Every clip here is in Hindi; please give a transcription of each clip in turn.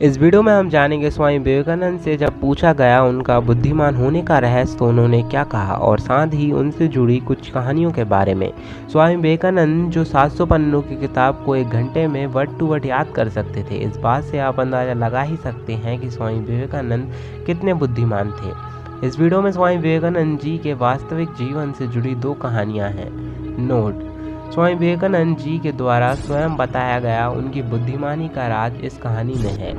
इस वीडियो में हम जानेंगे स्वामी विवेकानंद से जब पूछा गया उनका बुद्धिमान होने का रहस्य तो उन्होंने क्या कहा और साथ ही उनसे जुड़ी कुछ कहानियों के बारे में। स्वामी विवेकानंद जो 700 पन्नों की किताब को 1 घंटे में वर्ड टू वर्ड याद कर सकते थे, इस बात से आप अंदाज़ा लगा ही सकते हैं कि स्वामी विवेकानंद कितने बुद्धिमान थे। इस वीडियो में स्वामी विवेकानंद जी के वास्तविक जीवन से जुड़ी 2 कहानियाँ हैं। नोट: स्वामी विवेकानंद जी के द्वारा स्वयं बताया गया उनकी बुद्धिमानी का राज इस कहानी में है।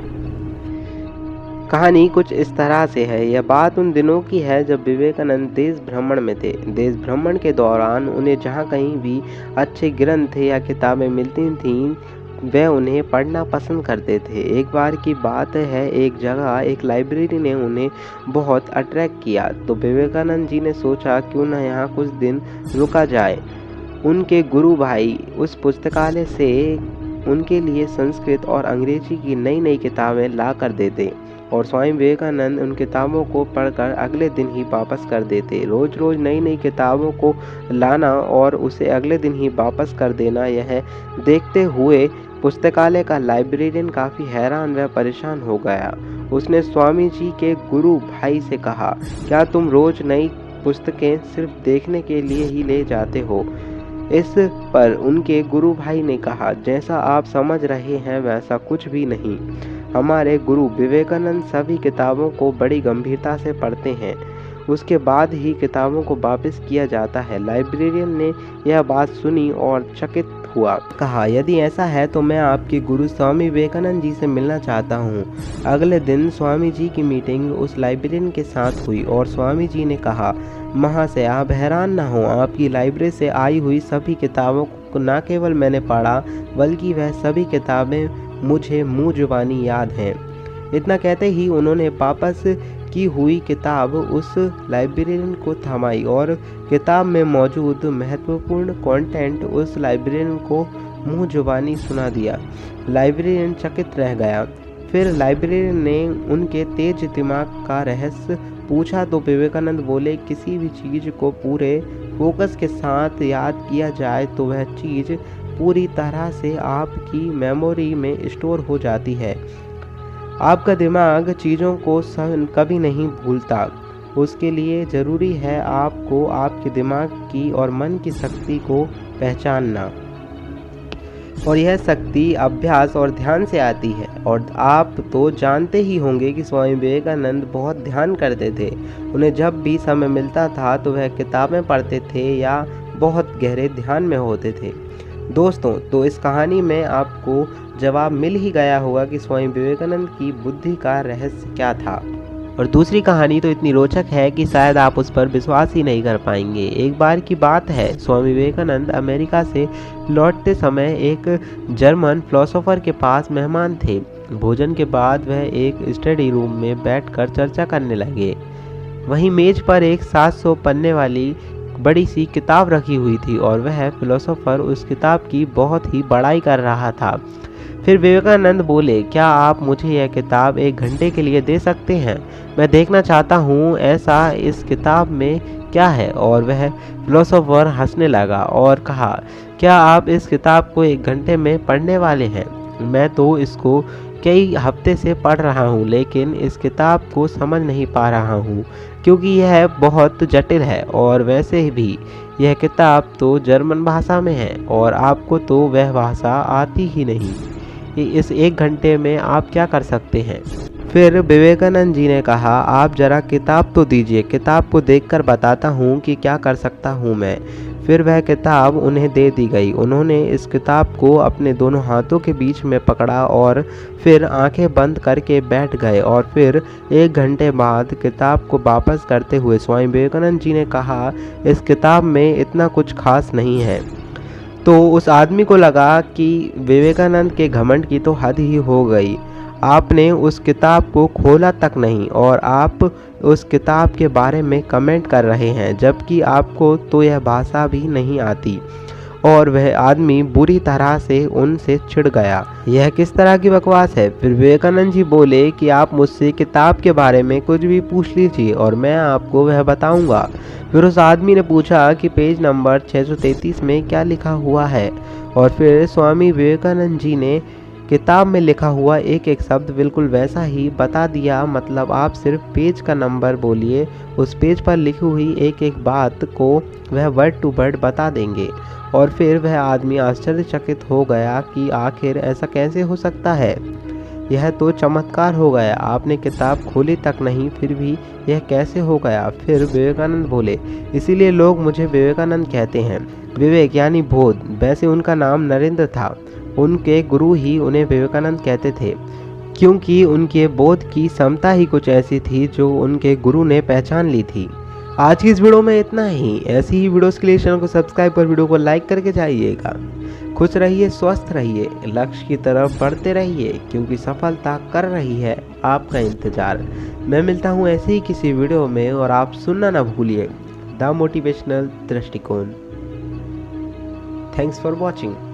कहानी कुछ इस तरह से है। यह बात उन दिनों की है जब विवेकानंद देश भ्रमण में थे। देश भ्रमण के दौरान उन्हें जहाँ कहीं भी अच्छे ग्रंथ या किताबें मिलती थीं, वे उन्हें पढ़ना पसंद करते थे। एक बार की बात है, एक जगह एक लाइब्रेरी ने उन्हें बहुत अट्रैक्ट किया, तो विवेकानंद जी ने सोचा क्यों न यहाँ कुछ दिन रुका जाए। उनके गुरु भाई उस पुस्तकालय से उनके लिए संस्कृत और अंग्रेजी की नई नई किताबें ला कर देते और स्वामी विवेकानंद उन किताबों को पढ़कर अगले दिन ही वापस कर देते। रोज रोज नई नई किताबों को लाना और उसे अगले दिन ही वापस कर देना, यह देखते हुए पुस्तकालय का लाइब्रेरियन काफ़ी हैरान व परेशान हो गया। उसने स्वामी जी के गुरु भाई से कहा, क्या तुम रोज नई पुस्तकें सिर्फ देखने के लिए ही ले जाते हो? इस पर उनके गुरु भाई ने कहा, जैसा आप समझ रहे हैं वैसा कुछ भी नहीं। हमारे गुरु विवेकानंद सभी किताबों को बड़ी गंभीरता से पढ़ते हैं, उसके बाद ही किताबों को वापस किया जाता है। लाइब्रेरियन ने यह बात सुनी और चकित हुआ। कहा, यदि ऐसा है तो मैं आपके गुरु स्वामी विवेकानंद जी से मिलना चाहता हूँ। अगले दिन स्वामी जी की मीटिंग उस लाइब्रेरियन के साथ हुई और स्वामी जी ने कहा, महाशय आप हैरान ना हो, आपकी लाइब्रेरी से आई हुई सभी किताबों को न केवल मैंने पढ़ा बल्कि वह सभी किताबें मुझे मुँह जुबानी याद हैं। इतना कहते ही उन्होंने वापस की हुई किताब उस लाइब्रेरियन को थमाई और किताब में मौजूद महत्वपूर्ण कंटेंट उस लाइब्रेरियन को मुँह जुबानी सुना दिया। लाइब्रेरियन चकित रह गया। फिर लाइब्रेरियन ने उनके तेज दिमाग का रहस्य पूछा तो विवेकानंद बोले, किसी भी चीज़ को पूरे फोकस के साथ याद किया जाए तो वह चीज़ पूरी तरह से आपकी मेमोरी में स्टोर हो जाती है। आपका दिमाग चीज़ों को कभी नहीं भूलता। उसके लिए ज़रूरी है आपको आपके दिमाग की और मन की शक्ति को पहचानना, और यह शक्ति अभ्यास और ध्यान से आती है। और आप तो जानते ही होंगे कि स्वामी विवेकानंद बहुत ध्यान करते थे। उन्हें जब भी समय मिलता था तो वह किताबें पढ़ते थे या बहुत गहरे ध्यान में होते थे। दोस्तों, तो इस कहानी में आपको जवाब मिल ही गया होगा कि स्वामी विवेकानंद की बुद्धि का रहस्य क्या था। और दूसरी कहानी तो इतनी रोचक है कि शायद आप उस पर विश्वास ही नहीं कर पाएंगे। एक बार की बात है, स्वामी विवेकानंद अमेरिका से लौटते समय एक जर्मन फिलोसोफर के पास मेहमान थे। भोजन के बाद वह एक स्टडी रूम में बैठकर चर्चा करने लगे। वहीं मेज पर एक 700 पन्ने वाली बड़ी सी किताब रखी हुई थी और वह फिलोसोफर उस किताब की बहुत ही बड़ाई कर रहा था। फिर विवेकानंद बोले, क्या आप मुझे यह किताब 1 घंटे के लिए दे सकते हैं? मैं देखना चाहता हूँ ऐसा इस किताब में क्या है। और वह फिलोसोफर हंसने लगा और कहा, क्या आप इस किताब को 1 घंटे में पढ़ने वाले हैं? मैं तो इसको कई हफ्ते से पढ़ रहा हूँ लेकिन इस किताब को समझ नहीं पा रहा हूँ क्योंकि यह बहुत जटिल है, और वैसे भी यह किताब तो जर्मन भाषा में है और आपको तो वह भाषा आती ही नहीं। इस 1 घंटे में आप क्या कर सकते हैं? फिर विवेकानंद जी ने कहा, आप जरा किताब तो दीजिए, किताब को देखकर बताता हूँ कि क्या कर सकता हूँ मैं। फिर वह किताब उन्हें दे दी गई। उन्होंने इस किताब को अपने दोनों हाथों के बीच में पकड़ा और फिर आंखें बंद करके बैठ गए। और फिर 1 घंटे बाद किताब को वापस करते हुए स्वामी विवेकानंद जी ने कहा, इस किताब में इतना कुछ खास नहीं है। तो उस आदमी को लगा कि विवेकानंद के घमंड की तो हद ही हो गई। आपने उस किताब को खोला तक नहीं और आप उस किताब के बारे में कमेंट कर रहे हैं, जबकि आपको तो यह भाषा भी नहीं आती। और वह आदमी बुरी तरह से उनसे चिढ़ गया। यह किस तरह की बकवास है? फिर विवेकानंद जी बोले कि आप मुझसे किताब के बारे में कुछ भी पूछ लीजिए और मैं आपको वह बताऊंगा। फिर उस आदमी ने पूछा कि पेज नंबर 633 में क्या लिखा हुआ है। और फिर स्वामी विवेकानंद जी ने किताब में लिखा हुआ एक एक शब्द बिल्कुल वैसा ही बता दिया, मतलब आप सिर्फ पेज का नंबर बोलिए, उस पेज पर लिखी हुई एक एक बात को वह वर्ड टू वर्ड बता देंगे। और फिर वह आदमी आश्चर्यचकित हो गया कि आखिर ऐसा कैसे हो सकता है, यह तो चमत्कार हो गया, आपने किताब खोली तक नहीं, फिर भी यह कैसे हो गया। फिर विवेकानंद बोले, इसीलिए लोग मुझे विवेकानंद कहते हैं। विवेक यानी बोध, वैसे उनका नाम नरेंद्र था, उनके गुरु ही उन्हें विवेकानंद कहते थे, क्योंकि उनके बोध की क्षमता ही कुछ ऐसी थी जो उनके गुरु ने पहचान ली थी। आज की इस वीडियो में इतना ही। ऐसी ही वीडियोस के लिए चैनल को सब्सक्राइब कर वीडियो को लाइक करके जाइएगा। खुश रहिए, स्वस्थ रहिए, लक्ष्य की तरफ बढ़ते रहिए, क्योंकि सफलता कर रही है आपका इंतजार। मैं मिलता हूँ ऐसे ही किसी वीडियो में, और आप सुनना ना भूलिए द मोटिवेशनल दृष्टिकोण। Thanks for watching.